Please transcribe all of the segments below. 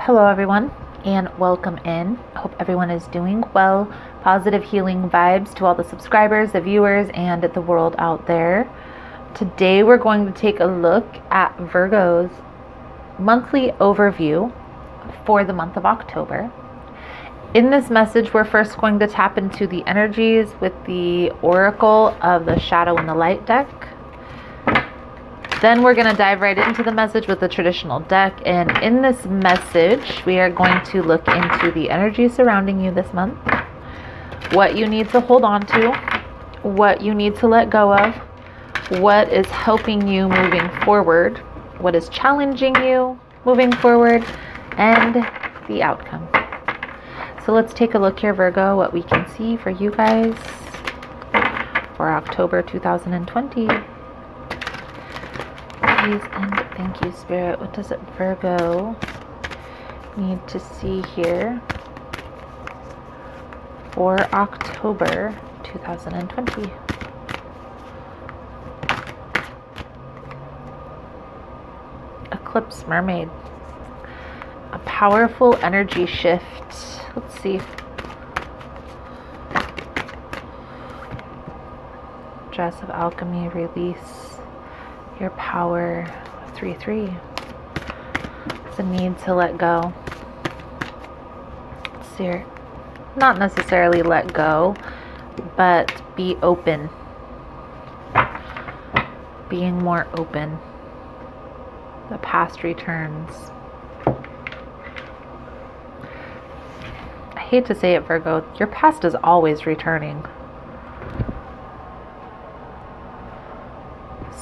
Hello everyone and welcome in. I hope everyone is doing well. Positive healing vibes to all the subscribers, the viewers, and the world out there. Today we're going to take a look at Virgo's monthly overview for the month of October. In this message, we're first going to tap into the energies with the Oracle of the Shadow and the Light deck. Then we're going to dive right into the message with the traditional deck. And in this message, we are going to look into the energy surrounding you this month, what you need to hold on to, what you need to let go of, what is helping you moving forward, what is challenging you moving forward, and the outcome. So let's take a look here, Virgo, what we can see for you guys for October 2020. Please and thank you, Spirit. What does Virgo need to see here for October 2020? Eclipse Mermaid. A powerful energy shift. Let's see. Dress of Alchemy, release your power. 3-3. It's a need to let go. Let's see here. Not necessarily let go, but be open. Being more open. The past returns. I hate to say it, Virgo, your past is always returning.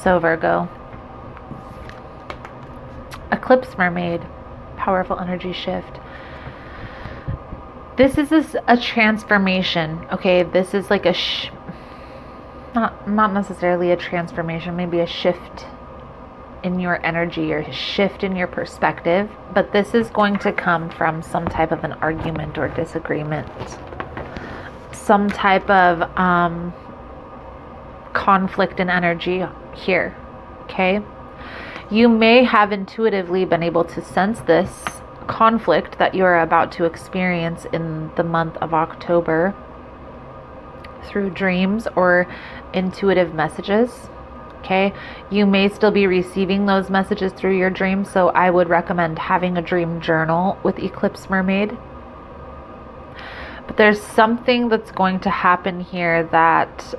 So Virgo, Eclipse Mermaid, powerful energy shift. This is a transformation, okay? This is like a not necessarily a transformation, maybe a shift in your energy or a shift in your perspective, but this is going to come from some type of an argument or disagreement, some type of conflict in energy here, okay? You may have intuitively been able to sense this conflict that you're about to experience in the month of October through dreams or intuitive messages, okay? You may still be receiving those messages through your dreams, so I would recommend having a dream journal with Eclipse Mermaid. But there's something that's going to happen here that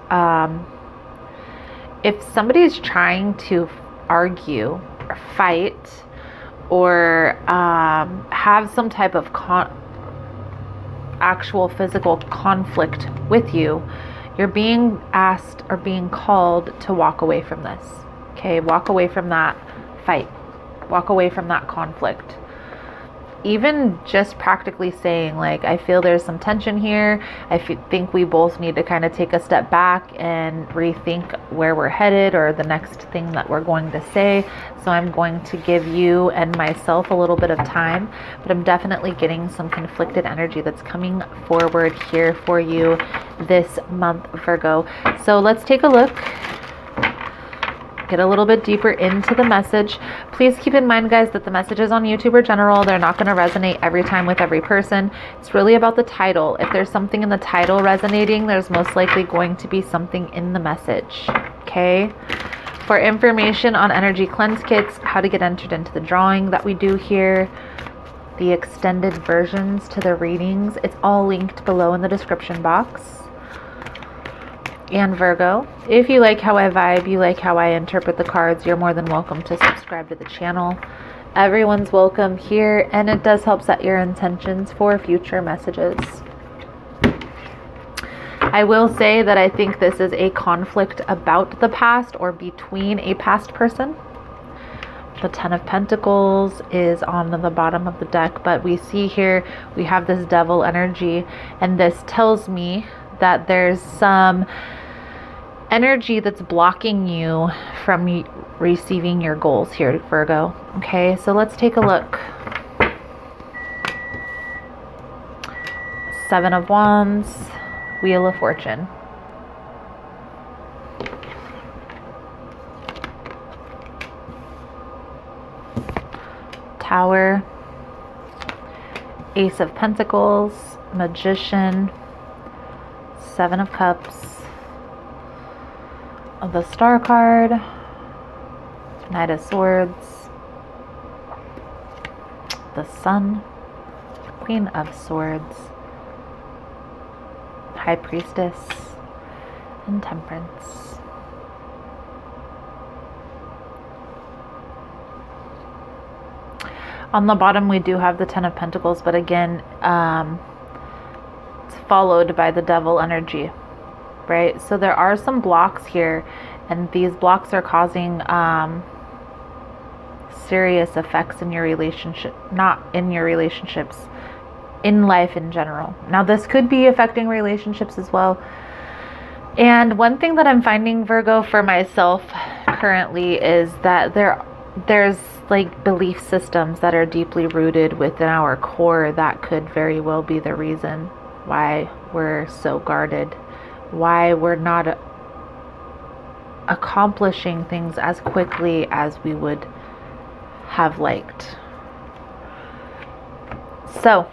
if somebody's trying to argue or fight or have some type of actual physical conflict with you, you're being asked or being called to walk away from this. Okay, walk away from that fight. Walk away from that conflict. Even just practically saying, like, I feel there's some tension here. I think we both need to kind of take a step back and rethink where we're headed or the next thing that we're going to say. So I'm going to give you and myself a little bit of time, but I'm definitely getting some conflicted energy that's coming forward here for you this month, Virgo. So let's take a look. Get a little bit deeper into the message. Please keep in mind, guys, that the messages on YouTube are general. They're not going to resonate every time with every person. It's really about the title. If there's something in the title resonating, there's most likely going to be something in the message. Okay? For information on energy cleanse kits, how to get entered into the drawing that we do here, the extended versions to the readings, it's all linked below in the description box. And Virgo, if you like how I vibe, you like how I interpret the cards, you're more than welcome to subscribe to the channel. Everyone's welcome here, and it does help set your intentions for future messages. I will say that I think this is a conflict about the past or between a past person. The Ten of Pentacles is on the bottom of the deck, but we see here we have this devil energy, and this tells me that there's some energy that's blocking you from receiving your goals here, Virgo. Okay, so let's take a look. Seven of Wands, Wheel of Fortune. Tower, Ace of Pentacles, Magician, Seven of Cups, the Star card, Knight of Swords, the Sun, Queen of Swords, High Priestess, and Temperance. On the bottom we do have the Ten of Pentacles, but again, it's followed by the Devil energy, right? So there are some blocks here, and these blocks are causing serious effects in your relationship, not in your relationships, in life in general. Now this could be affecting relationships as well. And one thing that I'm finding, Virgo, for myself currently is that there's like belief systems that are deeply rooted within our core that could very well be the reason why we're so guarded, why we're not accomplishing things as quickly as we would have liked. So,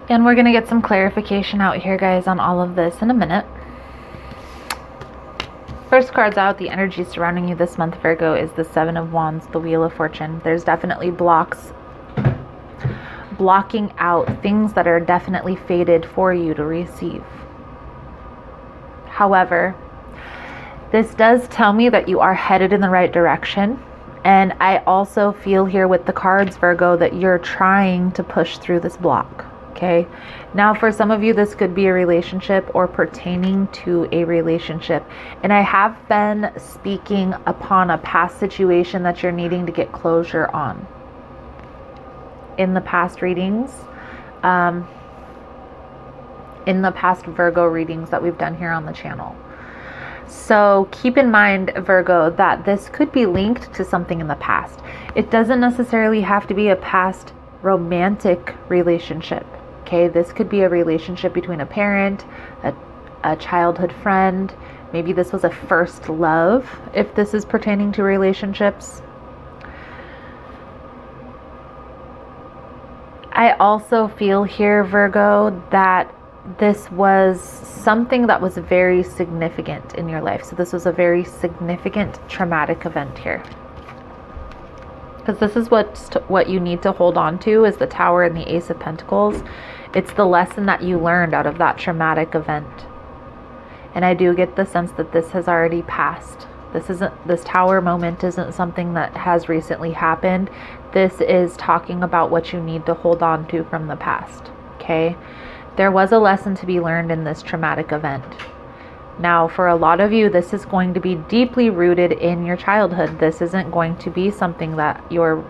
and we're going to get some clarification out here, guys, on all of this in a minute. First card's out, the energy surrounding you this month, Virgo, is the Seven of Wands, the Wheel of Fortune. There's definitely blocking out things that are definitely fated for you to receive. However, this does tell me that you are headed in the right direction. And I also feel here with the cards, Virgo, that you're trying to push through this block. Okay. Now for some of you, this could be a relationship or pertaining to a relationship. And I have been speaking upon a past situation that you're needing to get closure on in the past readings, in the past Virgo readings that we've done here on the channel. So keep in mind, Virgo, that this could be linked to something in the past. It doesn't necessarily have to be a past romantic relationship. Okay, this could be a relationship between a parent, a childhood friend. Maybe this was a first love, if this is pertaining to relationships. I also feel here, Virgo, that this was something that was very significant in your life. So this was a very significant traumatic event here. Because this is what you need to hold on to is the Tower and the Ace of Pentacles. It's the lesson that you learned out of that traumatic event. And I do get the sense that this has already passed. This Tower moment isn't something that has recently happened. This is talking about what you need to hold on to from the past. Okay? There was a lesson to be learned in this traumatic event. Now, for a lot of you, this is going to be deeply rooted in your childhood. This isn't going to be something that your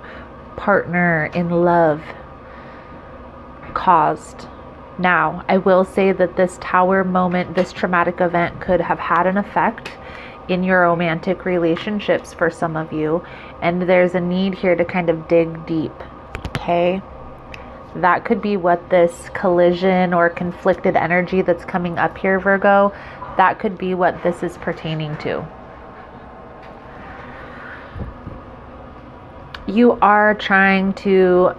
partner in love caused. Now, I will say that this Tower moment, this traumatic event could have had an effect in your romantic relationships for some of you. And there's a need here to kind of dig deep. Okay? That could be what this collision or conflicted energy that's coming up here, Virgo, that could be what this is pertaining to. You are trying to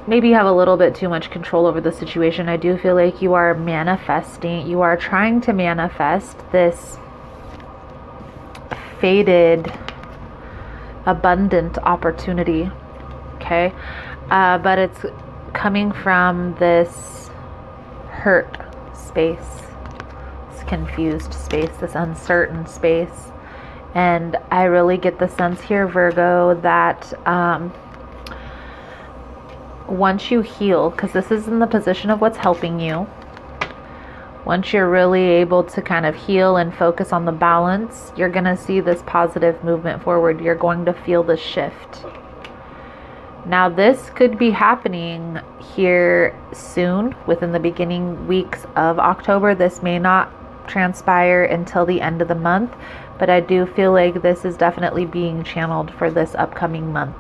maybe have a little bit too much control over the situation. I do feel like you are manifesting, you are trying to manifest this fated, abundant opportunity. Okay? But it's coming from this hurt space, this confused space, this uncertain space. And I really get the sense here, Virgo, that once you heal, because this is in the position of what's helping you, once you're really able to kind of heal and focus on the balance, you're going to see this positive movement forward. You're going to feel the shift. Now, this could be happening here soon, within the beginning weeks of October. This may not transpire until the end of the month, but I do feel like this is definitely being channeled for this upcoming month,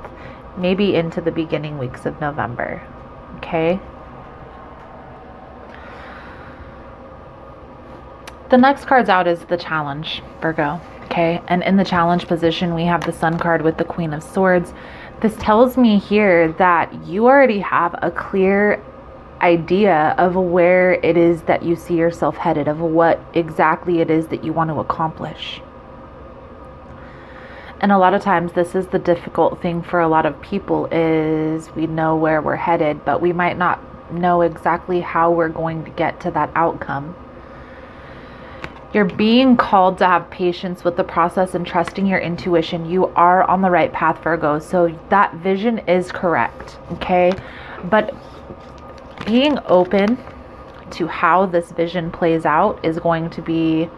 maybe into the beginning weeks of November. Okay? The next card's out is the Challenge, Virgo. Okay? And in the Challenge position, we have the Sun card with the Queen of Swords. This tells me here that you already have a clear idea of where it is that you see yourself headed, of what exactly it is that you want to accomplish. And a lot of times this is the difficult thing for a lot of people, is we know where we're headed, but we might not know exactly how we're going to get to that outcome. You're being called to have patience with the process and trusting your intuition. You are on the right path, Virgo. So that vision is correct, okay? But being open to how this vision plays out is going to be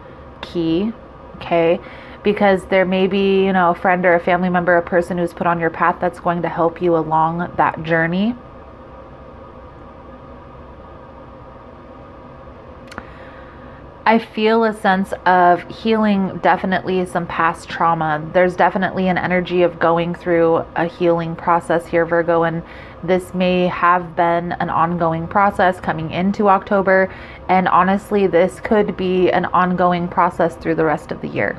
key, okay? Because there may be, a friend or a family member, a person who's put on your path that's going to help you along that journey. I feel a sense of healing, definitely some past trauma. There's definitely an energy of going through a healing process here, Virgo, and this may have been an ongoing process coming into October, and honestly, this could be an ongoing process through the rest of the year.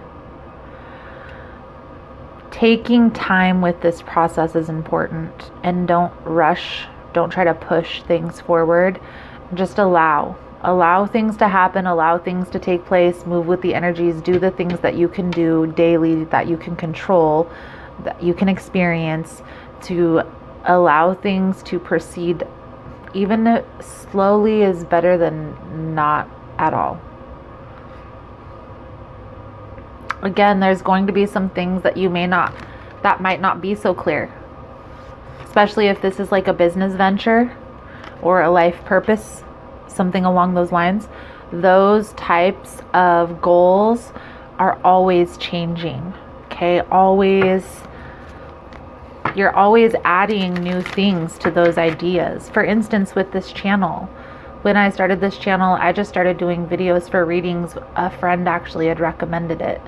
Taking time with this process is important, and don't rush, don't try to push things forward. Just allow things to happen, allow things to take place, move with the energies, do the things that you can do daily, that you can control, that you can experience, to allow things to proceed. Even slowly is better than not at all. Again, there's going to be some things that that might not be so clear, especially if this is like a business venture or a life purpose, something along those lines. Those types of goals are always changing, okay? You're always adding new things to those ideas. For instance, with this channel, when I started this channel, I just started doing videos for readings. A friend actually had recommended it.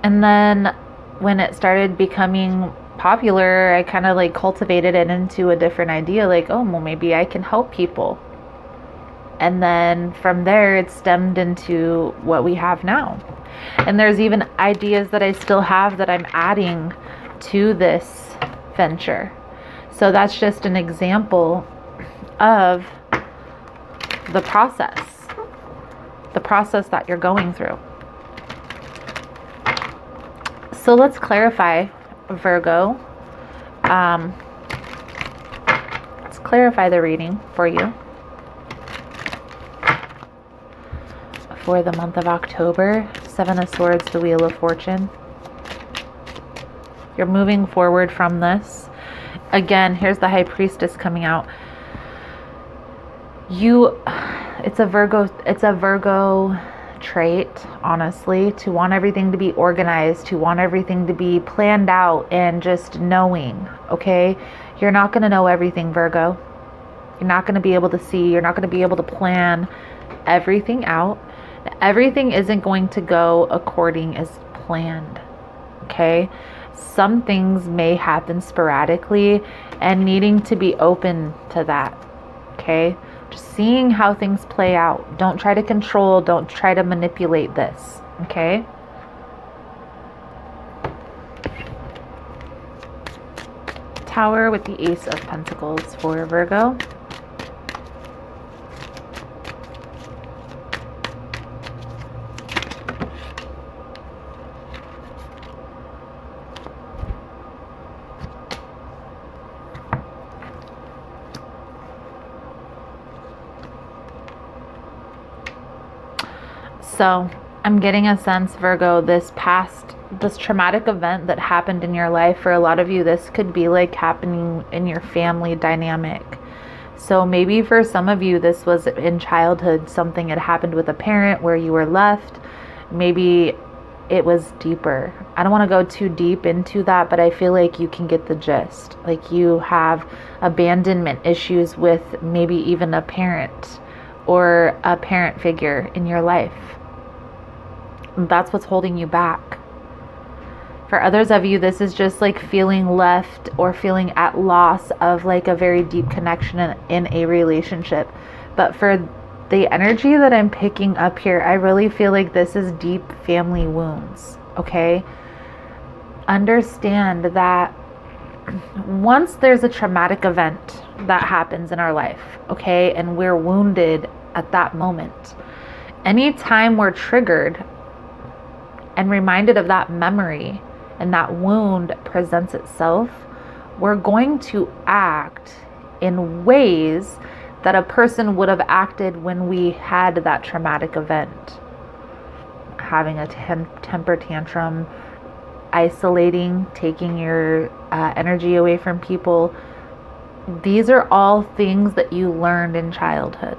And then when it started becoming popular, I kind of like cultivated it into a different idea, like, oh, well, maybe I can help people. And then from there, it stemmed into what we have now. And there's even ideas that I still have that I'm adding to this venture. So that's just an example of the process that you're going through. So let's clarify, Virgo. Let's clarify the reading for you for the month of October. Seven of Swords, the Wheel of Fortune. You're moving forward from this. Again, here's the High Priestess coming out. It's a Virgo trait, honestly, to want everything to be organized, to want everything to be planned out and just knowing, okay? You're not going to know everything, Virgo. You're not going to be able to see, you're not going to be able to plan everything out. Everything isn't going to go according as planned, okay? Some things may happen sporadically, and needing to be open to that, okay? Just seeing how things play out. Don't try to control, don't try to manipulate this, okay? Tower with the Ace of Pentacles for Virgo. So I'm getting a sense, Virgo, this traumatic event that happened in your life, for a lot of you, this could be like happening in your family dynamic. So maybe for some of you, this was in childhood, something had happened with a parent where you were left. Maybe it was deeper. I don't want to go too deep into that, but I feel like you can get the gist. Like you have abandonment issues with maybe even a parent or a parent figure in your life. That's what's holding you back. For others of you, this is just like feeling left or feeling at loss of like a very deep connection in a relationship. But for the energy that I'm picking up here, I really feel like this is deep family wounds, okay? Understand that once there's a traumatic event that happens in our life, okay, and we're wounded at that moment, anytime we're triggered and reminded of that memory and that wound presents itself, we're going to act in ways that a person would have acted when we had that traumatic event. Having a temper tantrum, isolating, taking your energy away from people. These are all things that you learned in childhood.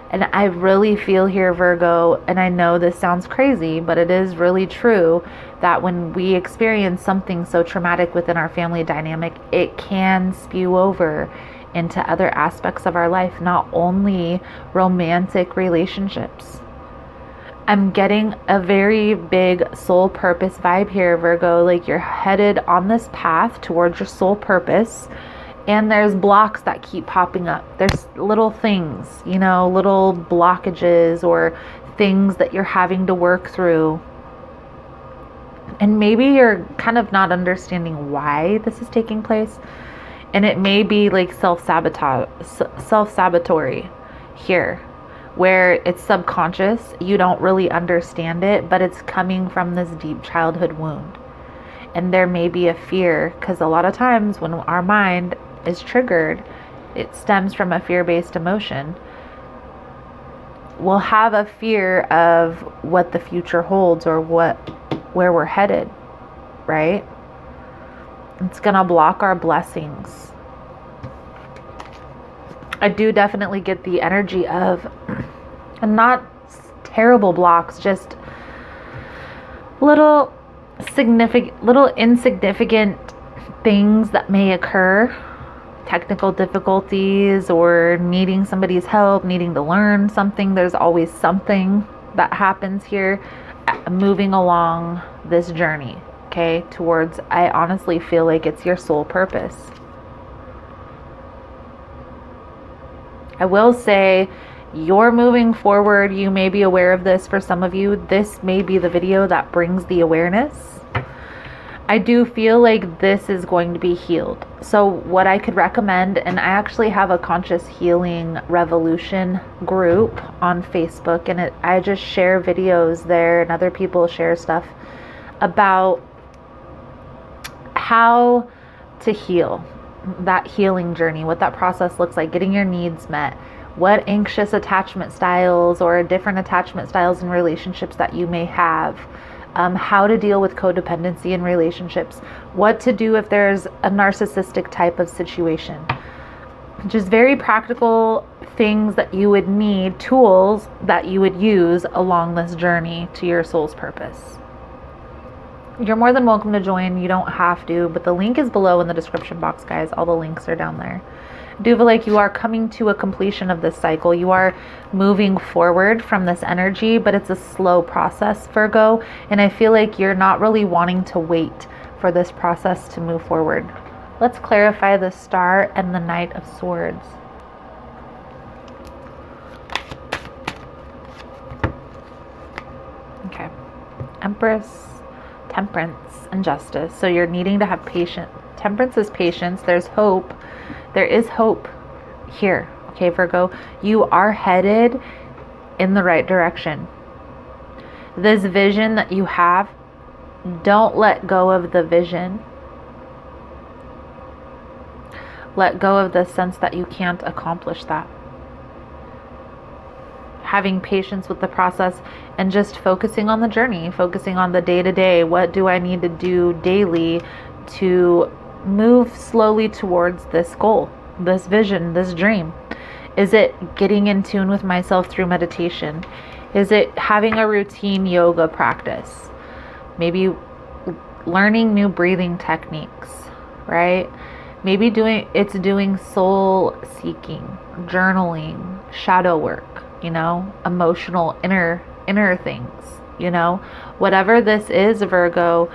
And I really feel here, Virgo, and I know this sounds crazy, but it is really true, that when we experience something so traumatic within our family dynamic, it can spew over into other aspects of our life, not only romantic relationships. I'm getting a very big soul purpose vibe here, Virgo. Like, you're headed on this path towards your soul purpose, and there's blocks that keep popping up. There's little things, little blockages or things that you're having to work through. And maybe you're kind of not understanding why this is taking place. And it may be like self-sabotatory here, where it's subconscious. You don't really understand it, but it's coming from this deep childhood wound. And there may be a fear, because a lot of times when our mind is triggered, it stems from a fear-based emotion. We'll have a fear of what the future holds or where we're headed, right? It's gonna block our blessings. I do definitely get the energy of, and not terrible blocks, just little insignificant things that may occur. Technical difficulties or needing somebody's help, needing to learn something. There's always something that happens here, moving along this journey, okay, towards, I honestly feel like it's your soul purpose. I will say, you're moving forward. You may be aware of this. For some of you, this may be the video that brings the awareness. I do feel like this is going to be healed. So what I could recommend, and I actually have a Conscious Healing Revolution group on Facebook, and I just share videos there, and other people share stuff about how to heal, that healing journey, what that process looks like, getting your needs met, what anxious attachment styles or different attachment styles in relationships that you may have, how to deal with codependency in relationships, what to do if there's a narcissistic type of situation. Just very practical things that you would need, tools that you would use along this journey to your soul's purpose. You're more than welcome to join. You don't have to, but the link is below in the description box, guys. All the links are down there. I do feel like you are coming to a completion of this cycle. You are moving forward from this energy, but it's a slow process, Virgo. And I feel like you're not really wanting to wait for this process to move forward. Let's clarify the Star and the Knight of Swords. Okay. Empress, Temperance, and Justice. So you're needing to have patience. Temperance is patience. There's hope. There is hope here. Okay, Virgo, you are headed in the right direction. This vision that you have, don't let go of the vision. Let go of the sense that you can't accomplish that. Having patience with the process and just focusing on the journey, focusing on the day-to-day. What do I need to do daily to move slowly towards this goal, this vision, this dream? Is it getting in tune with myself through meditation? Is it having a routine yoga practice? Maybe learning new breathing techniques, right? Maybe doing soul seeking, journaling, shadow work, emotional inner things, whatever this is, Virgo,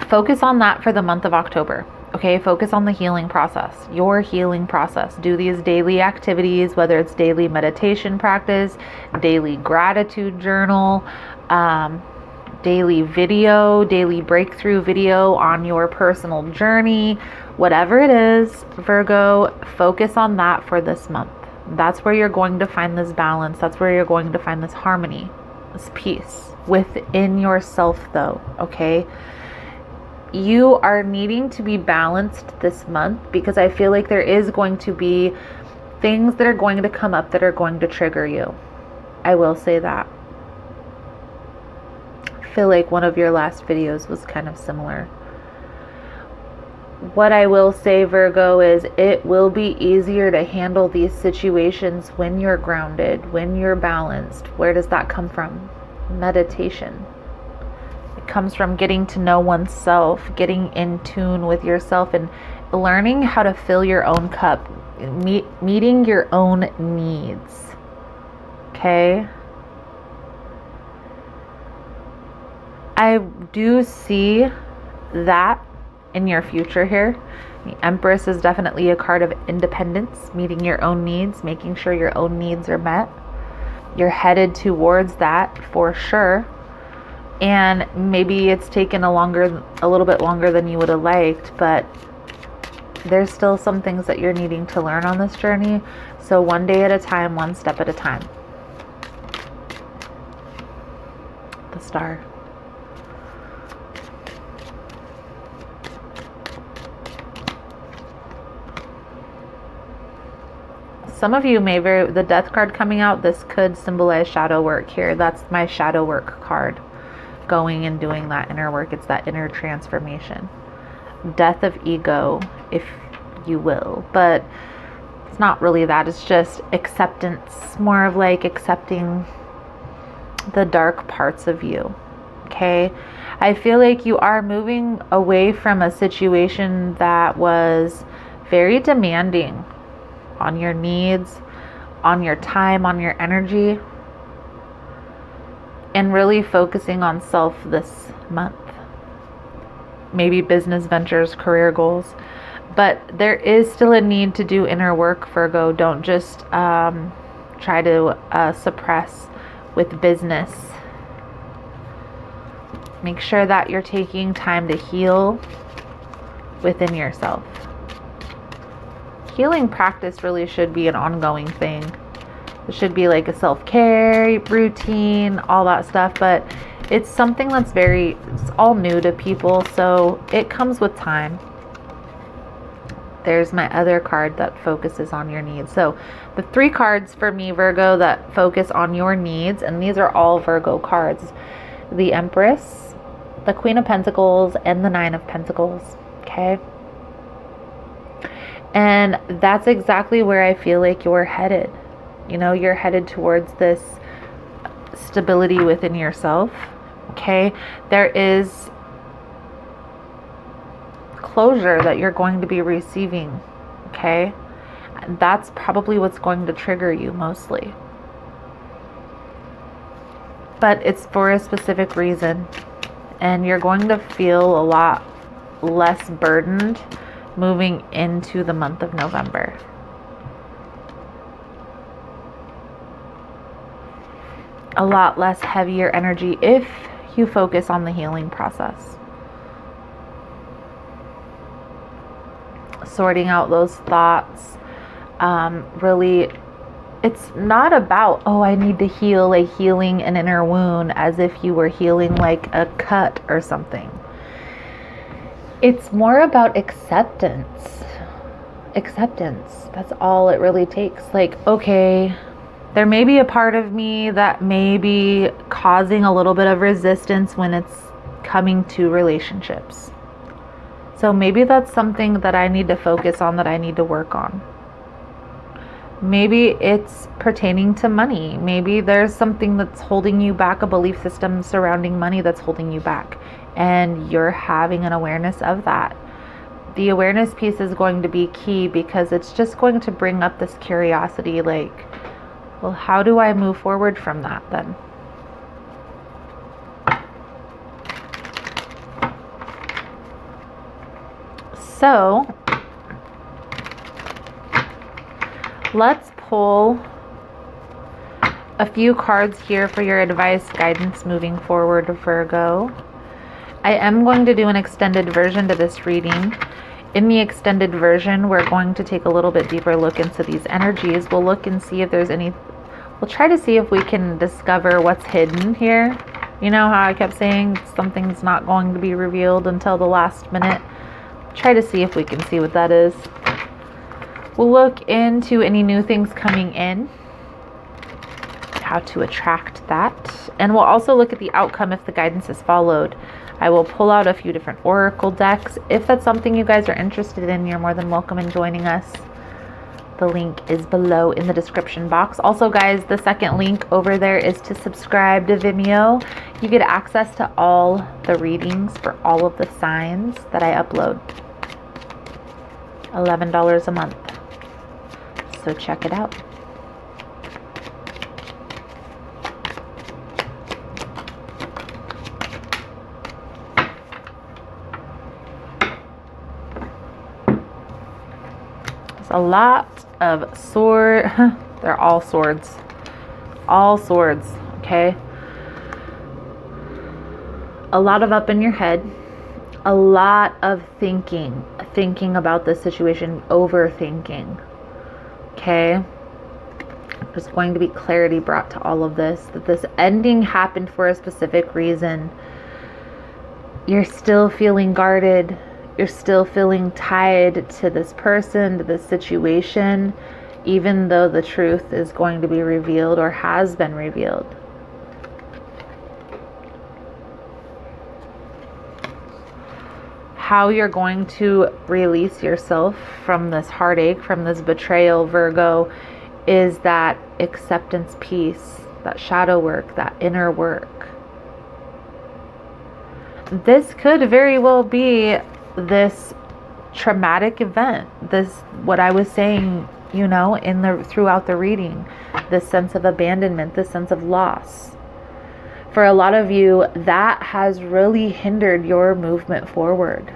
focus on that for the month of October. Okay, focus on the healing process, your healing process. Do these daily activities, whether it's daily meditation practice, daily gratitude journal, daily video, daily breakthrough video on your personal journey, whatever it is, Virgo, focus on that for this month. That's where you're going to find this balance. That's where you're going to find this harmony, this peace within yourself though, okay? You are needing to be balanced this month because I feel like there is going to be things that are going to come up that are going to trigger you. I will say that. I feel like one of your last videos was kind of similar. What I will say, Virgo, is it will be easier to handle these situations when you're grounded, when you're balanced. Where does that come from? Meditation. It comes from getting to know oneself, getting in tune with yourself, and learning how to fill your own cup, meeting your own needs. Okay? I do see that in your future here. The Empress is definitely a card of independence, meeting your own needs, making sure your own needs are met. You're headed towards that for sure. And maybe it's taken a little bit longer than you would have liked, but there's still some things that you're needing to learn on this journey. So one day at a time, one step at a time. The Star. Some of you may the Death card coming out, this could symbolize shadow work here. That's my shadow work card. Going and doing that inner work. It's that inner transformation. Death of ego, if you will. But it's not really that. It's just acceptance. More of like accepting the dark parts of you. Okay? I feel like you are moving away from a situation that was very demanding on your needs, on your time, on your energy, and really focusing on self this month. Maybe business ventures, career goals, but there is still a need to do inner work, Virgo. Don't just try to suppress with business. Make sure that you're taking time to heal within yourself. Healing practice really should be an ongoing thing. It should be like a self-care routine, all that stuff, but it's something that's it's all new to people, so it comes with time. There's my other card that focuses on your needs. So the 3 cards for me, Virgo, that focus on your needs, and these are all Virgo cards. The Empress, the Queen of Pentacles, and the 9 of Pentacles. Okay? And that's exactly where I feel like you're headed. You know, you're headed towards this stability within yourself. Okay? There is closure that you're going to be receiving. Okay? And that's probably what's going to trigger you mostly. But it's for a specific reason. And you're going to feel a lot less burdened moving into the month of November. A lot less heavier energy if you focus on the healing process. Sorting out those thoughts. Really, it's not about, oh, I need to heal a healing an inner wound as if you were healing like a cut or something. It's more about acceptance. Acceptance. That's all it really takes. Like, okay, there may be a part of me that may be causing a little bit of resistance when it's coming to relationships. So maybe that's something that I need to focus on, that I need to work on. Maybe it's pertaining to money. Maybe there's something that's holding you back, a belief system surrounding money that's holding you back. And you're having an awareness of that. The awareness piece is going to be key because it's just going to bring up this curiosity like, well, how do I move forward from that then? So, let's pull a few cards here for your advice, guidance moving forward, Virgo. I am going to do an extended version to this reading. In the extended version, we're going to take a little bit deeper look into these energies. We'll look and see if there's any, we'll try to see if we can discover what's hidden here. You know how I kept saying something's not going to be revealed until the last minute? Try to see if we can see what that is. We'll look into any new things coming in, how to attract that. And we'll also look at the outcome if the guidance is followed. I will pull out a few different oracle decks. If that's something you guys are interested in, you're more than welcome in joining us. The link is below in the description box. Also, guys, the second link over there is to subscribe to Vimeo. You get access to all the readings for all of the signs that I upload. $11 a month. So check it out. A lot of sword. They're all swords. All swords, okay? A lot of up in your head. A lot of thinking about the situation, overthinking, okay? There's going to be clarity brought to all of this, that this ending happened for a specific reason. You're still feeling guarded. You're still feeling tied to this person, to this situation, even though the truth is going to be revealed or has been revealed. How you're going to release yourself from this heartache, from this betrayal, Virgo, is that acceptance piece, that shadow work, that inner work. This could very well be this traumatic event, this, what I was saying, you know, throughout the reading, this sense of abandonment, this sense of loss. For a lot of you, that has really hindered your movement forward.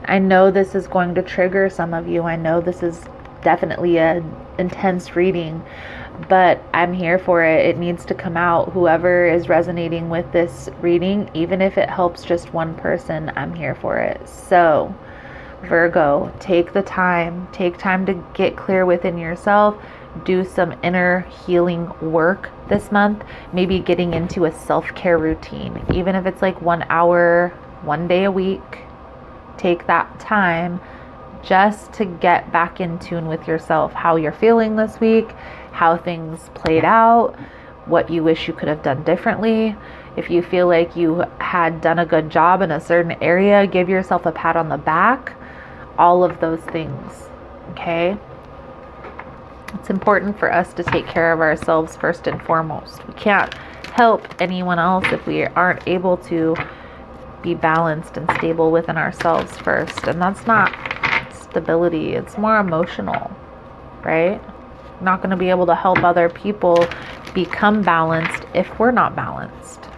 I know this is going to trigger some of you. I know this is definitely an intense reading, but I'm here for it. It needs to come out. Whoever is resonating with this reading, even if it helps just one person, I'm here for it. So Virgo, take time to get clear within yourself. Do some inner healing work this month. Maybe getting into a self-care routine, even if it's like 1 hour, 1 day a week. Take that time just to get back in tune with yourself, how you're feeling this week, how things played out, what you wish you could have done differently. If you feel like you had done a good job in a certain area, give yourself a pat on the back. All of those things, okay? It's important for us to take care of ourselves first and foremost. We can't help anyone else if we aren't able to be balanced and stable within ourselves first. And that's not stability, it's more emotional, right? Not going to be able to help other people become balanced if we're not balanced.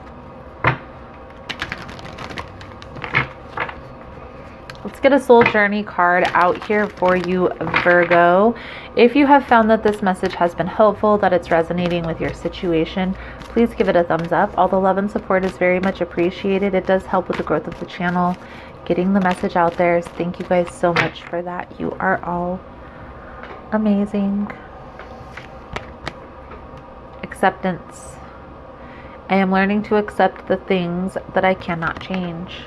Let's get a soul journey card out here for you, Virgo. If you have found that this message has been helpful, that it's resonating with your situation, please give it a thumbs up. All the love and support is very much appreciated. It does help with the growth of the channel, getting the message out there. Thank you guys so much for that. You are all amazing. Acceptance. I am learning to accept the things that I cannot change.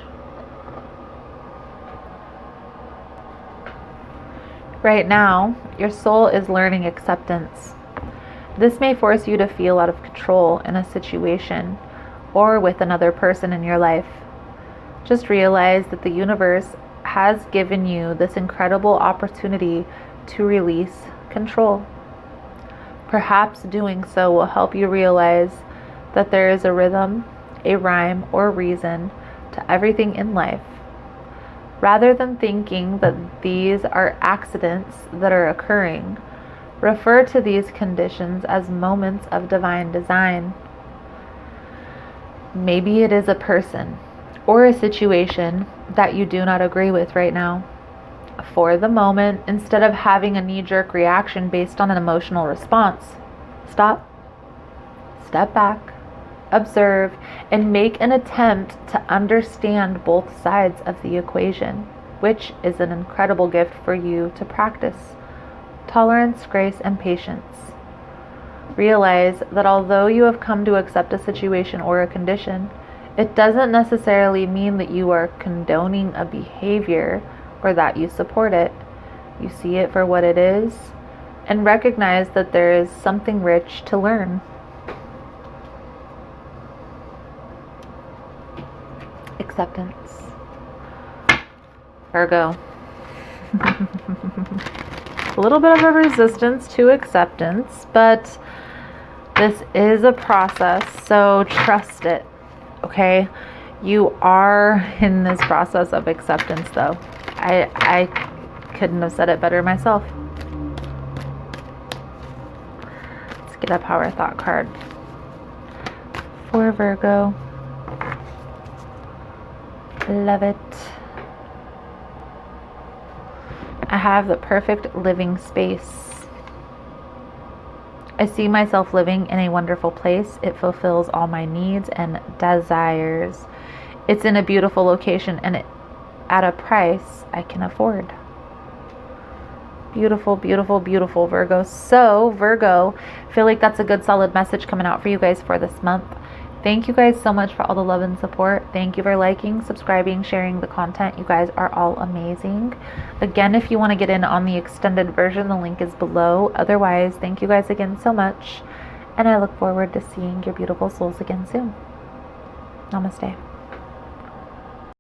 Right now, your soul is learning acceptance. This may force you to feel out of control in a situation or with another person in your life. Just realize that the universe has given you this incredible opportunity to release control. Perhaps doing so will help you realize that there is a rhythm, a rhyme, or reason to everything in life. Rather than thinking that these are accidents that are occurring, refer to these conditions as moments of divine design. Maybe it is a person or a situation that you do not agree with right now. For the moment, instead of having a knee-jerk reaction based on an emotional response, Stop, step back, observe, and make an attempt to understand both sides of the equation, which is an incredible gift for you to practice. Tolerance, grace, and patience. Realize that although you have come to accept a situation or a condition, it doesn't necessarily mean that you are condoning a behavior or that you support it. You see it for what it is and recognize that there is something rich to learn. Acceptance. Virgo. A little bit of a resistance to acceptance, but this is a process, so trust it, okay? You are in this process of acceptance, though. I couldn't have said it better myself. Let's get a power thought card for Virgo. Love it. I have the perfect living space. I see myself living in a wonderful place. It fulfills all my needs and desires. It's in a beautiful location and at a price I can afford. Beautiful, beautiful, beautiful, Virgo. So, Virgo, I feel like that's a good solid message coming out for you guys for this month. Thank you guys so much for all the love and support. Thank you for liking, subscribing, sharing the content. You guys are all amazing. Again, if you want to get in on the extended version, the link is below. Otherwise, thank you guys again so much. And I look forward to seeing your beautiful souls again soon. Namaste.